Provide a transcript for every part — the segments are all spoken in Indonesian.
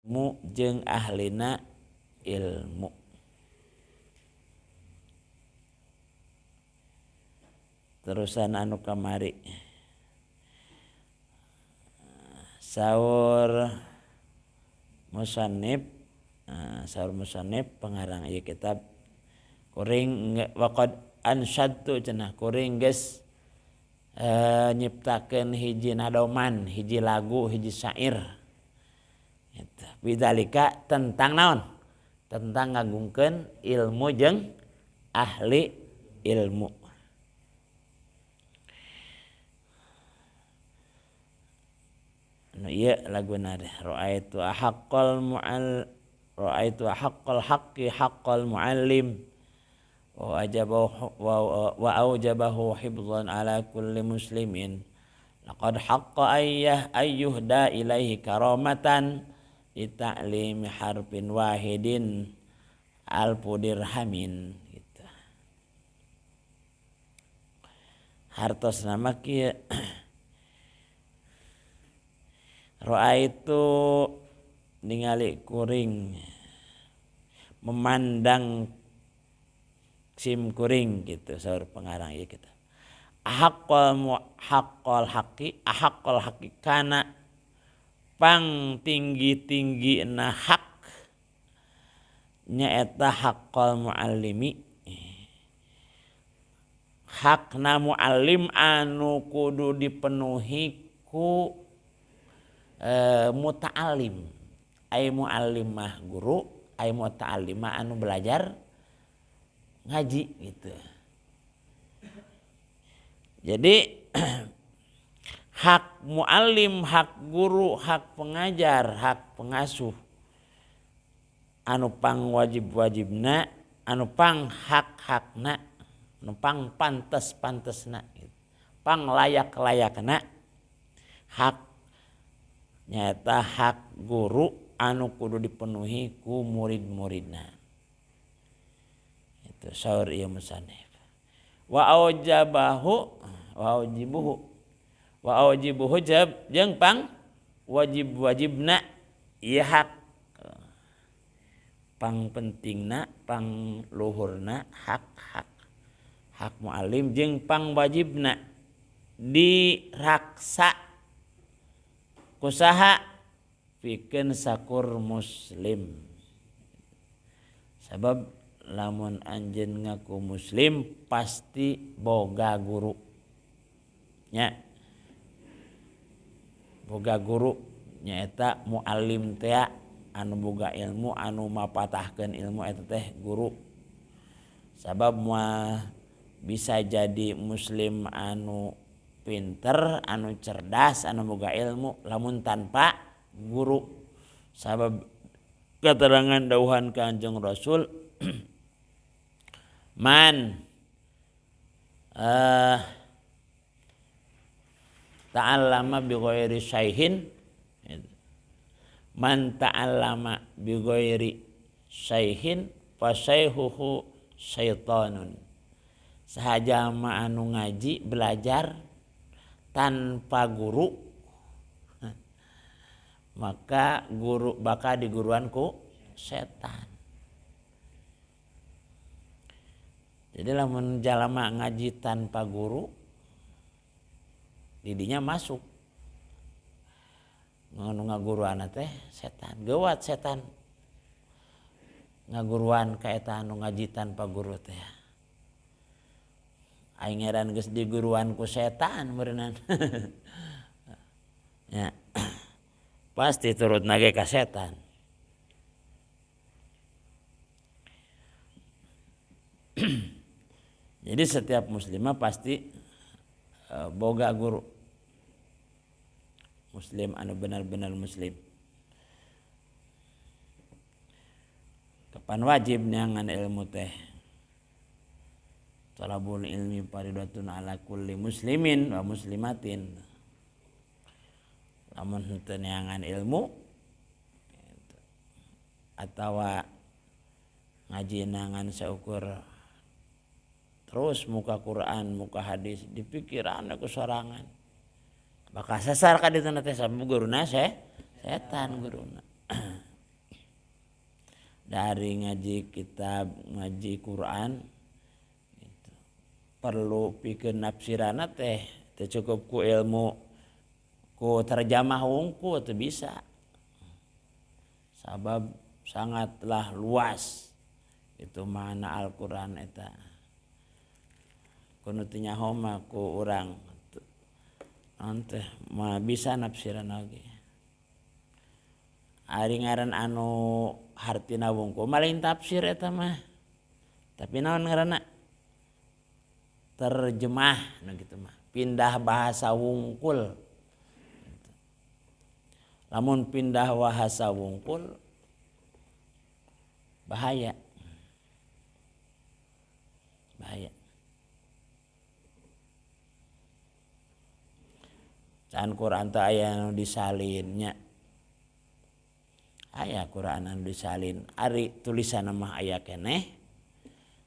mu jeung ahlina ilmu. Terusan anu kamari saur musannif pengarang ieu kitab kuring waqad ansyadtu cenah kuring geus nyiptakeun hiji nadoman, hiji lagu, hiji syair. Eta bidzalika tentang naon? Tentang ngagungkeun ilmu jeung ahli ilmu. Anu ieu laguna teh ra'aitu haqqal haqqi haqqal muallim wa aujabahu hifdzan ala kulli muslimin laqad haqqa ayyuhda ilaihi karamatan li ta'limi harfin wahidin alfu dirhamin gitu. Hartosna mah kieu ra'aitu ningali kuring memandang sim kuring gitu saur pengarang ieu kita. Haqqal haqqi kana pang tinggi-tinggina hak nyaeta haqqal muallimi. Hakna muallim anu kudu dipenuhi ku muta'allim. Ai muallim mah guru, ai muta'allim mah anu belajar ngaji gitu. Jadi hak muallim, hak guru, hak pengajar, hak pengasuh anu pang wajib-wajibna, anu pang hak-hakna, anu pang pantes-pantesna gitu. Pang layak-layakna hak nyata hak guru anu kudu dipenuhi ku murid-muridna. Itu saur ieu musannif. Wa aujibuhu jeung pang wajib-wajibna ieu hak. Pang pentingna, pang luhurna hak-hak. Hak muallim jeung pang wajibna diraksa kusaha pikeun sakur muslim. Sabab lamun anjeun ngaku muslim pasti boga guru. Nya. Boga guru nyaeta muallim teh anu boga ilmu anu mapatahkeun ilmu eta teh guru. Sabab moal bisa jadi muslim anu pinter, anu cerdas, anu boga ilmu lamun tanpa guru. Sabab keterangan dauhan Kanjeng Rasul man ta'allama bi ghairi syaihin man ta'allama bi ghairi syaihin fa syaihuhu syaitanun. Sahaja mah anu ngaji belajar tanpa guru maka guru bakal diguruan ku setan. Jadi lamun jalma ngaji tanpa guru didinya masuk nu ngaguruan teh setan. Geuwat setan ngaguruan ka eta anu ngaji tanpa guru teh. Aing heran geus diguruan ku setan beureunan. Ya. Pasti turut nage ka setan. Jadi setiap muslimah pasti boga guru. Muslim anu benar-benar muslim. Kapan wajib neangan ilmu teh? Talabul ilmi faridatun ala kulli muslimin wa muslimatin. Lamun henteu neangan ilmu atawa ngaji neangan saukur terus muka Quran, muka hadis dipikiran aku sorangan. Bakal sasar ka ditu teh sabab guruna setan guruna. dari ngaji kitab ngaji Quran gitu. Perlu pikeun nafsirana teh cukup ku ilmu ku terjemah wungku teu bisa. Sabab sangatlah luas itu makna Al-Qur'an eta. Kudu teu nyaho mah ku urang teh mah bisa nafsirana oge. Ari ngaran anu hartina wungkul lain tafsir eta mah. Tapi naon ngaranna? Terjemah nah gitu mah. Pindah bahasa wungkul. Lamun pindah bahasa wungkul bahaya. Bahaya. Can Quran teh aya anu disalinnya. Aya Quran anu disalin. Ari tulisanna mah aya keneh.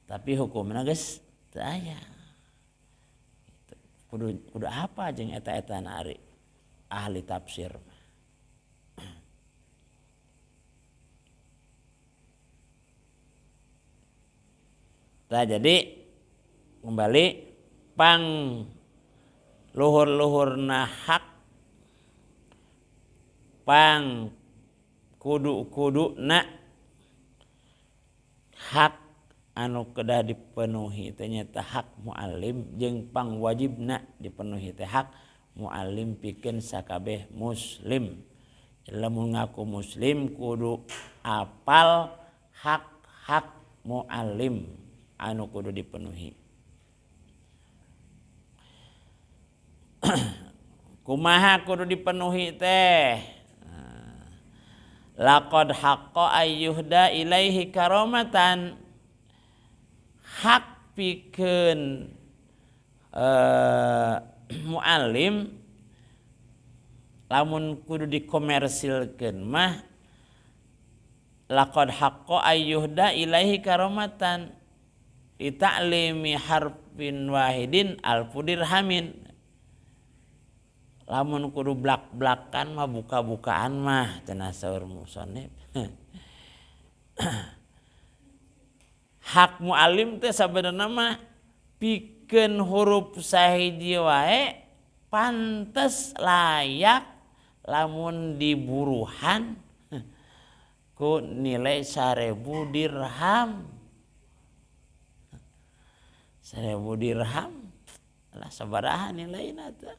Tapi hukumna geus teu aya. Kudu apa jeung eta-etana ari ahli tafsir. Nah jadi kembali pang luhur-luhurna hak pang kudu-kuduna hak anu kedah dipenuhi teh nyata hak muallim jeung pang wajibna dipenuhi teh hak muallim pikeun sakabeh muslim. Lamun ngaku muslim kudu apal hak-hak muallim anu kudu dipenuhi. Kumaha kudu dipenuhi teh? Laqad haqqa ayyuhda ilaihi karamatan. Hak pikeun muallim lamun kudu dikomersilkeun mah laqad haqqa ayyuhda ilaihi karamatan li ta'limi harfin wahidin alfu dirhamin. Lamun kudu blak-blakan mah buka-bukaan mah cenah saur musannif. Hak muallim teh sabenerna mah pikeun huruf sahiji wae pantes layak lamun diburuhan ku nilai 1000 dirham. 1000 dirham lah sabaraha nilaina teh?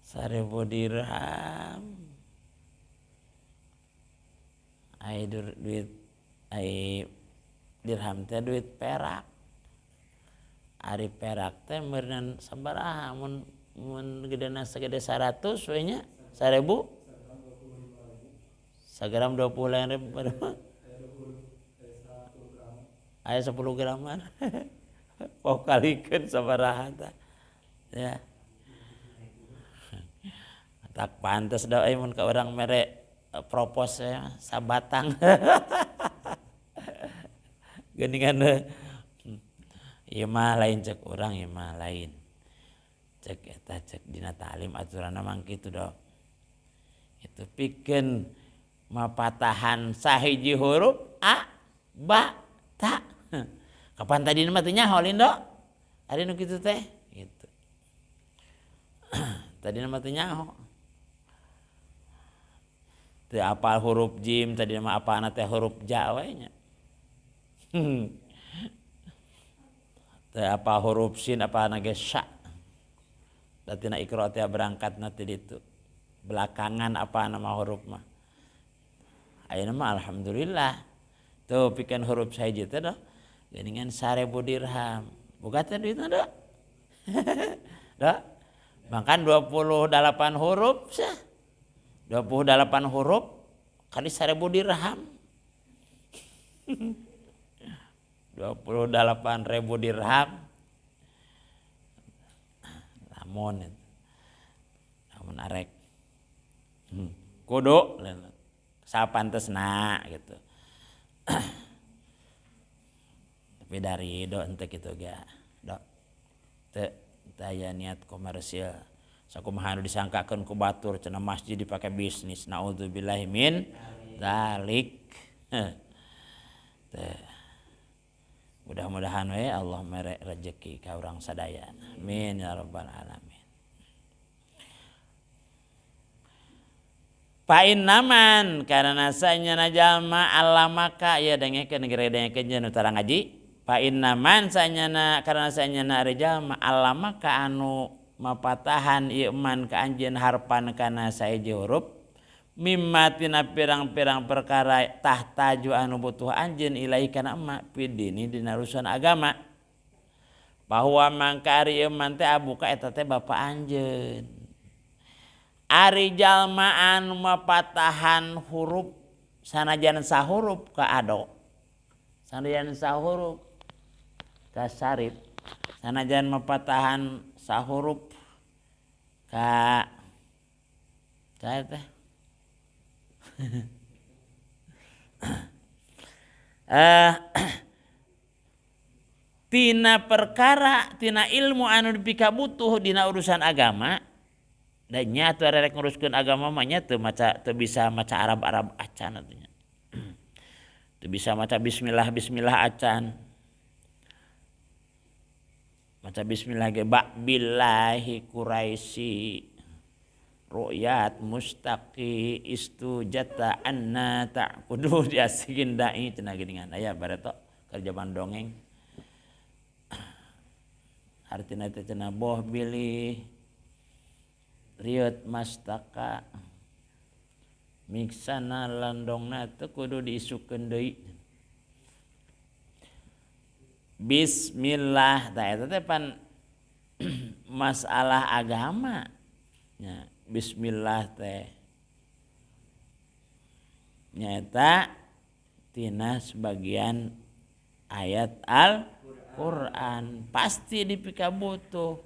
1000 dirham. Ai duit ai dirham teh duit perak. Ari perak teh meureun sabaraha mun gedena sagede 100 we nya 1000 sagram 25.000 aya 10 graman. Pok kalikeun sabaraha tah. Ya. Tak pantes da mun ka urang mere propose sabatang. Geuningan ieu mah lain cek urang ieu mah lain. Cek eta cek dina ta'lim aturanna mah kitu dok. Itu pikeun mapatahan sahiji huruf a ba ta. Kapan tadi mah teh nyaho lindo? Ari nu kitu teh gitu. Tadi mah teh nyaho. Teu apal huruf jim tadi mah apana teh huruf ja we nya. Teu apal huruf sin apana ge sya. Datina Iqra teh berangkatna ti ditu. Belakangan apana mah huruf mah. Ayeuna mah alhamdulillah. Tuh pikeun huruf sahiji teh doh. Geuningan 1000 dirham. Boga teh duitna doh. Doh. Makan 28 huruf sah. 28 huruf kali 1000 dirham. 28.000 dirham. Lamun arek. Kudu sapantesna gitu. Tapi dari do ente kitu ge. Dok. Teu aya niat komersil. sakumaha anu disangkakeun ku batur cenah masjid dipake bisnis. Naudzubillahi min dzalik. Mudah-mudahan we Allah mere rezeki ka urang sadaya. Amin ya rabbal alamin. Fa innaman karena sanyana jalma alamaka ya dengekeun geredengekeun jeung tara ngaji. Fa innaman sanyana karena sanyana ari jalma alamaka anu mapatahan ieu man ka anjeun harpan kana saeje huruf mimma tina pirang-pirang perkara tahtaju anu butuh anjeun ilahi kana emak pidini dina urusan agama. Bahwa mangka ari ieu man teh abuka eta teh bapa anjeun. Ari jalma anu mapatahan huruf sanajan sahuruf ka ado. Sanajan sahuruf ka sarif. Sanajan mapatahan sahuruf ka teh tina perkara tina ilmu anu dipika butuh dina urusan agama da nya teu rek nguruskeun agama mah nya teu bisa maca Arab acan atunya. Teu bisa maca bismillah acan. Maca bismillah ge ba billahi quraisy ru'yat mustaqi istujata anna ta'kudu diasikin dai cenah geuningan aya bareto keur jaman dongeng. Artina teh cenah boh bilih riut mastaka miksana landongna teu kudu diisukeun deui. Bismillah tah eta teh pan masalah agama nya. Bismillah teh nyata tina sebagian ayat Al-Qur'an pasti dipika butuh.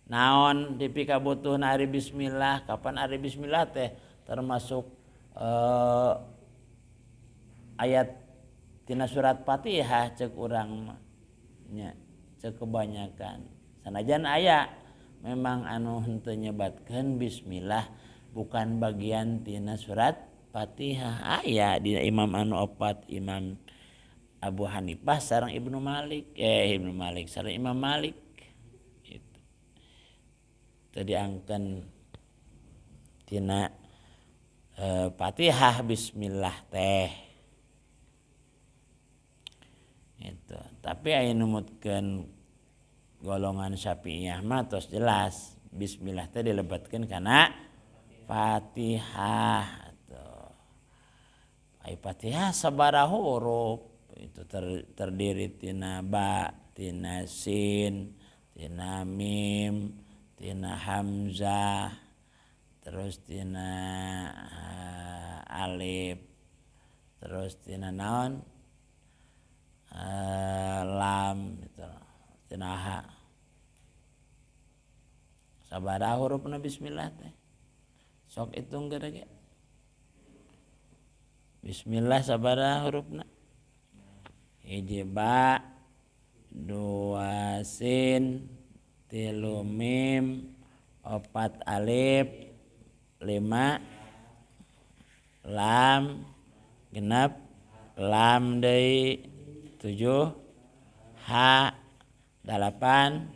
Naon dipika butuh na ari bismillah, kapan ari bismillah teh termasuk ayat tina surat Fatihah ceuk urang mah nya ceuk kebanyakan. Sanajan aya memang anu henteu nyebatkeun bismillah bukan bagian tina surat Fatihah. Aya di Imam anu opat Imam Abu Hanifah sareng Ibnu Malik sareng Imam Malik itu teu diangkeun tina Fatihah bismillah teh itu. Tapi aya numutkeun golongan Syafi'iyah mah tos jelas bismillah teh dilebetkeun kana Fatihah atuh. Ai Fatihah sabaraha huruf itu terdiri tina ba, tina sin, tina mim, tina hamzah, terus tina alif, terus tina naon lam gitu, tina ha. Sabaraha hurufna bismillah teh sok hitung geura ge. Bismillah sabaraha hurufna? Hiji ba, dua sin, tilu mim, opat alif, lima lam, genep lam deui, tujuh ha, dalapan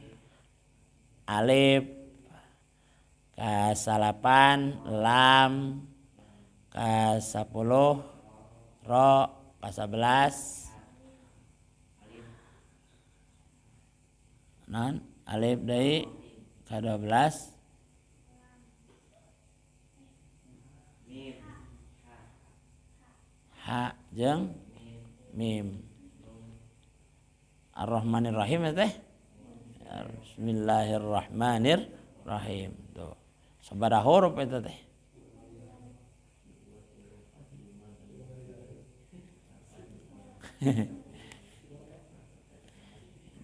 alif, kasalapan lam, kasapuluh ro, kasabelas non alif deui, ka-12 ha jeung mim. Ar-Rahmanir-Rahim teh Bismillahirrahmanirrahim tuh. Sabaraha huruf eta teh?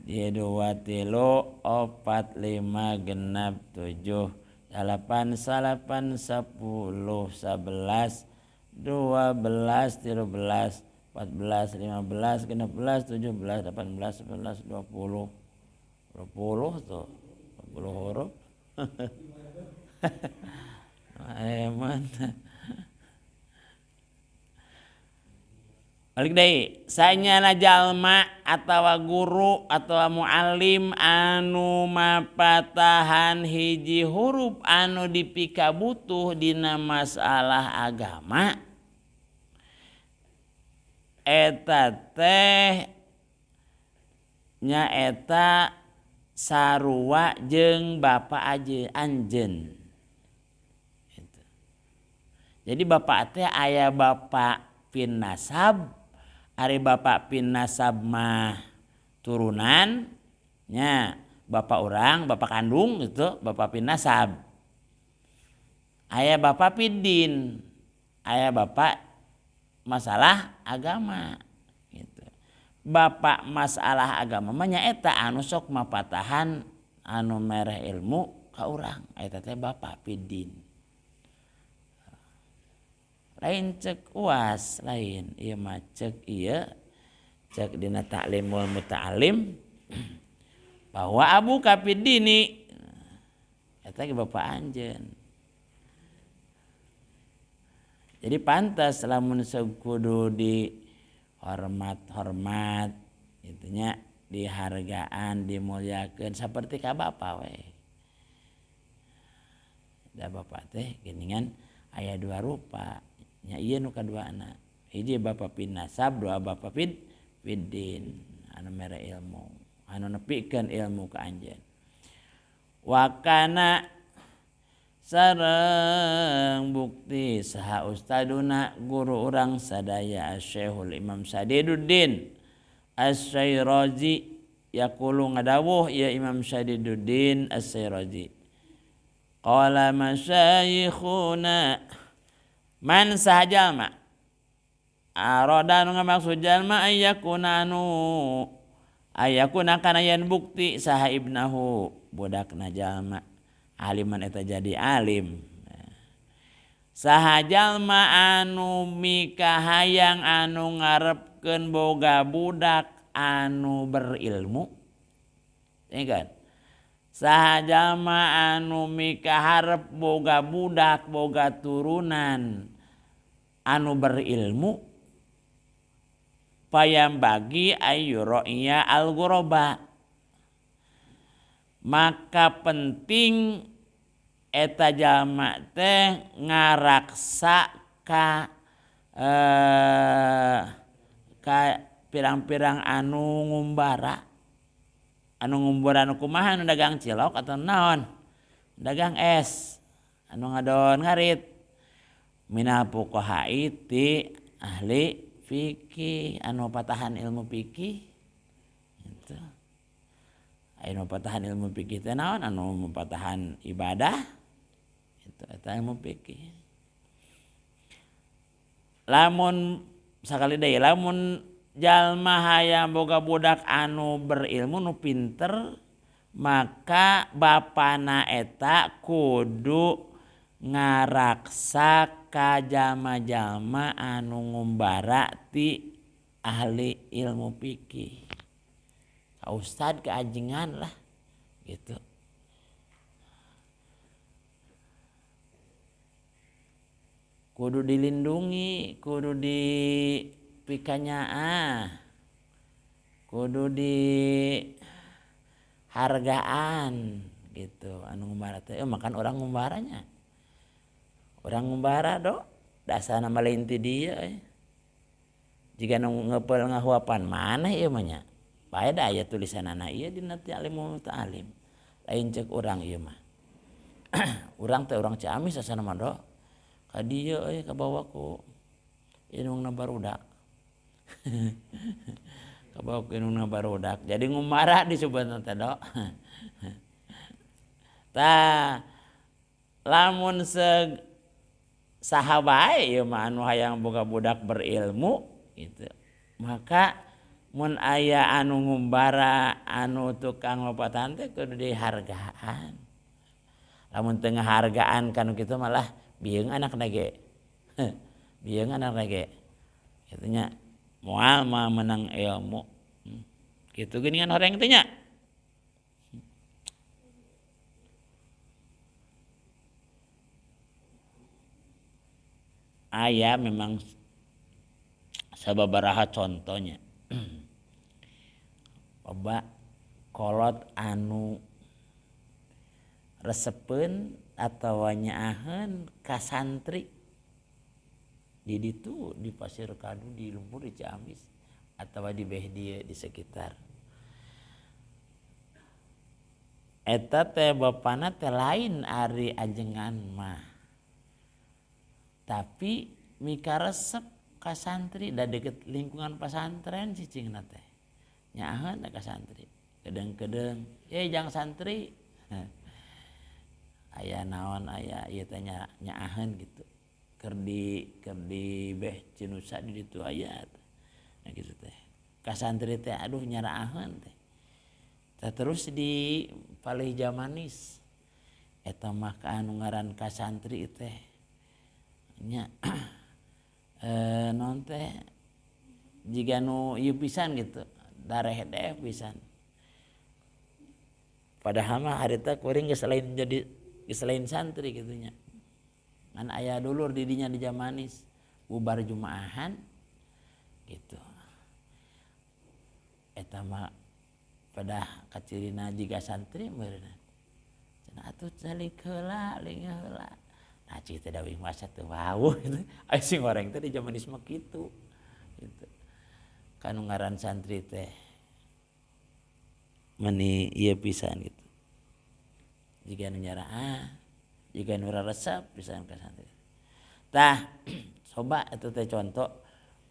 Dia 2 tilu opat lima genap 7 8 salapan 10 11 12 13 14 15 16 17 18 19 20 20 tuh 20 huruf Eman. Balik deui, sanyana jalma atawa guru atawa muallim anu mapatahan hiji huruf anu dipika butuh dina masalah agama eta teh nyaeta sarua jeung bapa aja anjeun. Jadi bapak teh aya bapak pin nasab, ari bapak pin nasab mah turunan nya bapak orang, bapak kandung gitu, bapak pin nasab. Aya bapak pin din, aya bapak masalah agama gitu. Bapak masalah agama mah nyaeta anu sok mapatahan anu mereh ilmu ka urang, eta teh bapak pin din. Lain cek UAS lain ieu mah cek ieu cek dina ta'limul muta'alim bahwa abu kapid dini eta ge bapak anjeun. Jadi pantas lamun kudu di hormat itunya dihargaan dimulyakeun saperti ka bapa we. Da bapak teh geuningan aya dua rupa. Nya ieu nu kaduana. Hiji bapa pin nasab, dua bapa pin din anu mere ilmu, anu nepikeun ilmu ka anjeun. Wa kana sareng bukti saha ustaduna guru urang sadaya Asy-Syekhul Imam Sadiduddin Asy-Syairazi yaqulu ngadawuh ya Imam Sadiduddin Asy-Syairazi. Qala masyayikhuna man sahajalma arada anu ngamaksud jalma ayakuna kana yen bukti saha ibnahu budakna jalma aliman eta jadi alim. Saha jalma anu mikahayang anu ngarepkeun boga budak anu berilmu. Ingat, saha jalma anu mikaharep boga budak boga turunan anu berilmu payam bagi ayyuraiya al-ghuraba maka penting eta jalma teh ngaraksa ka pirang-pirang anu ngumbara kumaha anu dagang cilok atau naon dagang es anu ngadon ngarit minal fuqaha ti ahli fikih anu patahan ilmu fikih gitu. Anu patahan ilmu fikih teh naon anu patahan ibadah itu eta ilmu fikih. Lamun sakali deui lamun jalma hayang boga budak anu berilmu nu pinter maka bapana eta kudu ngaraksa ka jalma-jalma anu ngumbara ti ahli ilmu fikih. Ka ustad ka ajengan lah gitu. Kudu dilindungi, kudu dipikanyaan, kudu dihargaan gitu. Anu ngumbara teh makan orang ngumbaranya. Orang ngumbara do dasana lain ti dieu jika nu ngeupel ngahuapan maneh ieu mah nya bae da aya tulisanana ieu dina Ta'limul Muta'alim lain ceuk urang ieu mah urang teh urang Ciamis asana mah do ka dieu ka bawa ku indungna barudak ka bawa ku indungna barudak jadi ngumbara disebutna teh do tah lamun saha bae ieu mah anu hayang boga budak berilmu gitu. Maka mun aya anu ngumbara anu tukang lopatan teh kudu dihargaan. Lamun teu ngahargaan kanu kitu malah bieung anakna ge. Bieung anakna ge. Kitu nya moal mah menang ilmu. Kitu geuningan horeng teh nya. aya memang sababaraha contohnya. Loba kolot anu resepeun atawa nyaaheun ka santri di ditu di Pasir Kadu, di Lumpur, di Ciamis atawa di beh dieu di sekitar. Eta teh bapana teh lain ari ajengan mah. Tapi mika resep ka santri da deket lingkungan pesantren cicingna teh. Nyaaheun ka santri. Kedeng-kedeng, jang santri. Aya naon aya ieu teh nyaaheun gitu. Keur di beh Cinusa di ditu aya. Nah gitu teh. Ka santri teh aduh nyaraaheun teh. Terus di Palih Jamanis eta mah ka anu ngaran ka santri teh nya non teh jiga nu ieu pisan gitu dareh deh pisan. Padahal mah harita kuring geus lain santri gitu nya. Ngan aya dulur di dinya di Jamanis bubar jumaahan gitu. Eta mah pada kacirina jiga santri meureun. Cenah atuh calik heula, ling heula. Nah cih teh dawih masa teu wawuh gitu. Ai sing goreng teh di Jamanis mah kitu. Gitu. Kanu ngaran santri teh meni ieu pisan gitu. Jiga nu nyaraah, jiga nu resep pisan ka santri. Tah coba eta teh contoh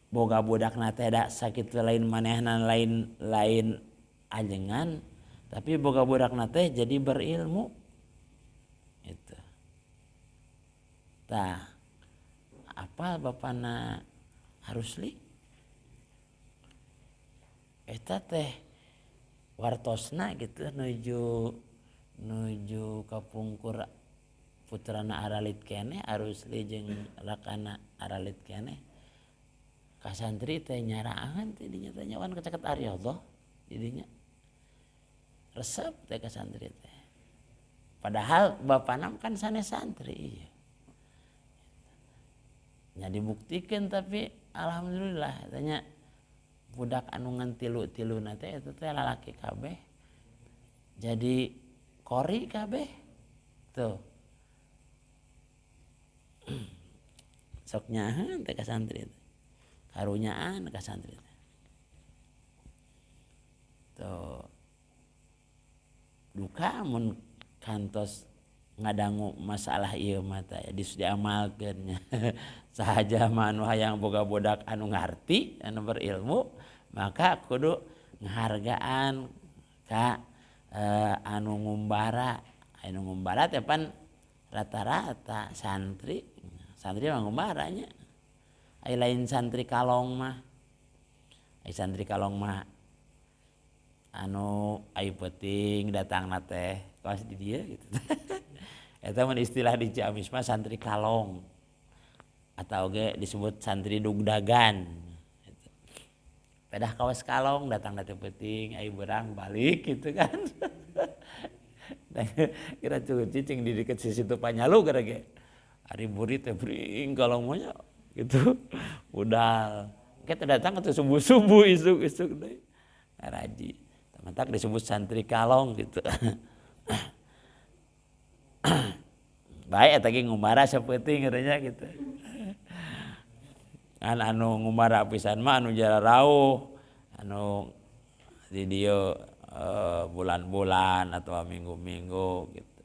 boga budakna teh da sakitu lain manehna lain ajengan tapi boga budakna teh jadi berilmu itu. Tah apa bapana Harusli eta teh wartosna gitu nuju kapungkur putrana Aralit keneh Harusli jeung rakana Aralit keneh ka santri teh nyaraahan teh dinya teh nyawan kacaket ari Allah didinya resep teh ka santri teh. Padahal bapana kan sanes santri. Nya dibuktikeun tapi alhamdulillah tanya budak anu ngan tilu-tiluna teh eta teh lalaki kabeh. Jadi kori kabeh. Tuh. Sok nyaaheun teh ka santri teh. Karunyaan ka santri teh. Tuh. Duka mun kantos ngadangu masalah ieu mah teh diamalkeun nya. Sahaja mah anu hayang boga budak anu ngarti, anu berilmu, maka kudu ngahargaan ka anu ngumbara. Anu ngumbara teh pan rata-rata santri. Santri mah ngumbaranya. Ai lain santri kalong mah. Ai santri kalong mah anu ai peuting datangna teh kaos di dieu gitu. Eta mun istilah di Ciamis mah santri kalong atau ge disebut santri dugdagan gitu. Pedah kaos kalong datang teh peuting ai beurang balik gitu kan. Kira cicing di deket situ Panyalu gara ge. Ari buri teh bring kalong mah gitu. Budal. Kita datang ke subuh-subuh isuk-isuk deui. Ngaraji. Mantak disebut santri kalong gitu. Baik eta ge ngumara sapeuting katanya gitu. Anu ngumara pisan mah anu jara rauh, anu di dieu bulan-bulan atau minggu-minggu gitu.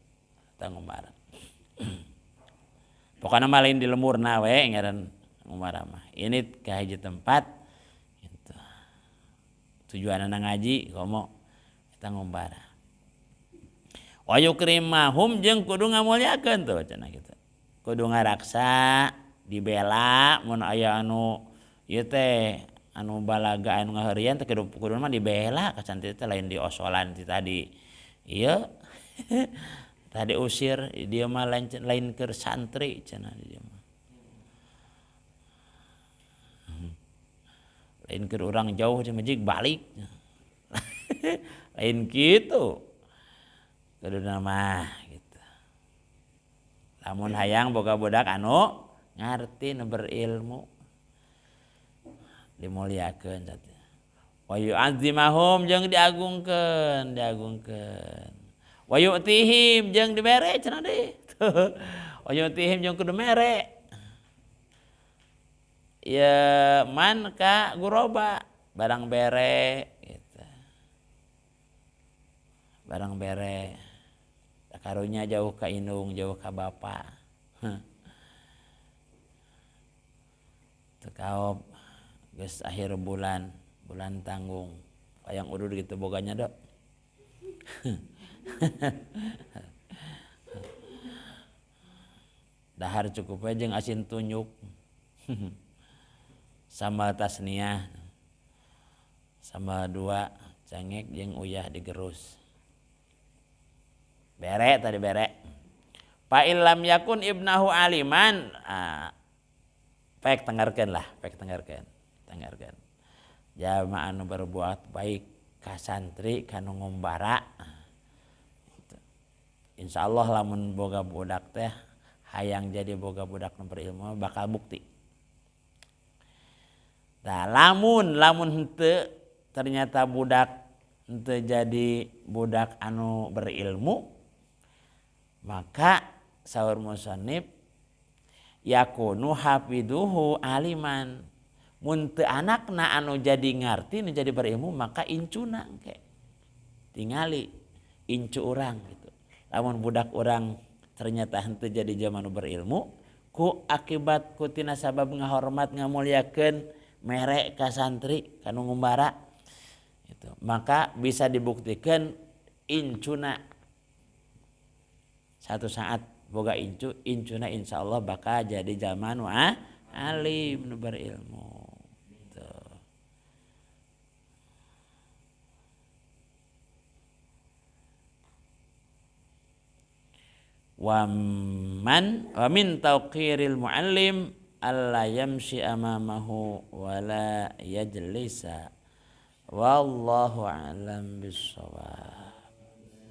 Eta ngumara. Pokokna mah lain di lemurna we ngaran ngumara mah. Ini ka hiji tempat gitu. Tujuanna ngaji komo eta ngumbara. Wa yukrimahum jeung kudu ngamulyakeun tuh cenah kitu. Kudu ngaraksa, dibela mun aya anu ieu teh anu balaga anu ngaheurieun teh kudu mah dibela ka santri teh lain diosolan ti tadi. Ieu tadi usir dia mah lain keur santri cenah dia mah. Lain keur urang jauh di masjid balik. Lain kitu. Kuduna mah gitu. Lamun hayang boga budak anu ngarti nu berilmu dimuliakeun wa yu'azzimahum jeung diagungkeun wa yu'tihim jeung dibere cenah deui wa yu'tihim jeung kudu mere ya man ka guroba barang bere gitu. Barang bere karunya jauh ka indung jauh ka bapa tekaop geus akhir bulan tanggung hayang udud gitu boganya dok dahar cukup aja jeung asin tunjuk sambal tasniah sambal 2 cengek jeung uyah digerus bere tadi bere fa illam yakun ibnahu aliman pek tengarkeun jalma anu berbuat baik ka santri kanu ngumbara insyaallah lamun boga budak teh hayang jadi boga budak nu berilmu bakal bukti. Nah, lamun henteu ternyata budak henteu jadi budak anu berilmu maka saur musannif yakunu hafiduhu aliman mun teu anakna anu jadi ngarti nu jadi berilmu maka incuna engke tingali incu urang gitu. Lamun budak urang ternyata henteu jadi jalma nu berilmu ku akibat ku tina sabab ngahormat ngamuliakeun mere ka santri kanu ngumbara gitu. Maka bisa dibuktikan incuna satu saat boga incuna insyaallah bakal jadi jalma nu alim nu berilmu gitu. Wa min tauqiril muallim alla yamshi amamahu wala yajlisa wallahu a'lam bissawab.